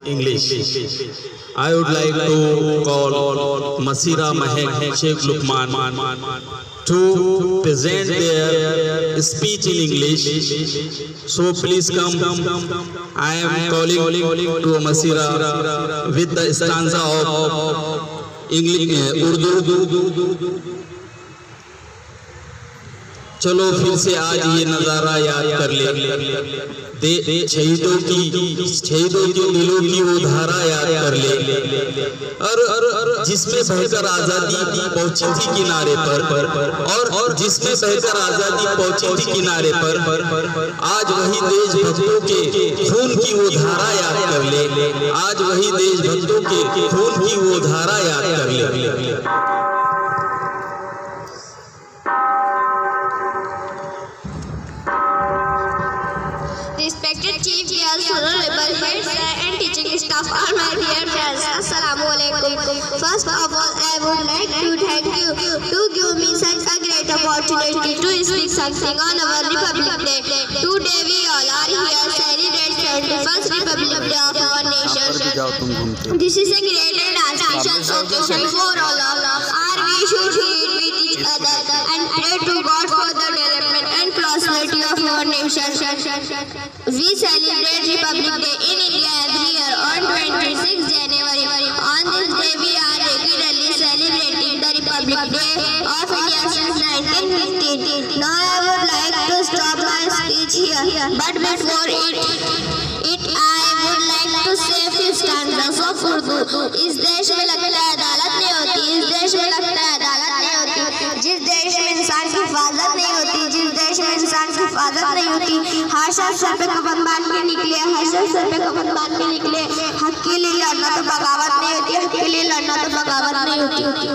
English. I would like to call Masira Mahek Sheikh Lukman to present their speech in English. So please come. I am calling to Masira with the stanza of English, Urdu. चलो फिर से आज ये नज़ारा याद कर ले, शहीदों की दिलों की वो धारा याद कर ले, और जिसमें बहकर आज़ादी पहुंची थी किनारे पर, और जिसमें बहकर आज़ादी पहुंची थी किनारे पर, आज वही देशभक्तों के खून की वो धारा याद कर ले, आज वही देशभक्तों के खून की वो धारा याद कर ले। Respected Chief Guest, honorable heads and teaching staff, all my dear friends, Assalamualaikum. First of all, I would like to thank you to give me such a great opportunity to speak something on our Republic Day. Today we all are here celebrating 71st Republic Day of our nation. This is a great and auspicious occasion for all of us. We should meet with each other and pray to God for the development and prosperity of our nation. We celebrate Republic Day in India every year on 26 January. On this day, we are regularly celebrating the Republic Day of India since 1915. Now I would like to stop my speech here, but before it I would like to say few stanzas of Urdu. इस देश में लगता है अदालत नहीं होती, इस देश में लगता है अदालत नहीं होती, जिस देश में इंसान की हिफाजत नहीं होती, जिस देश में इंसान की हिफाजत नहीं होती, हर शख्स सर पे कफन बांध के निकले, हर शख्स सर पे कफन बांध के निकले, हक के लिए लड़ना तो बगावत नहीं होती, हक के लिए लड़ना तो बगावत नहीं होती।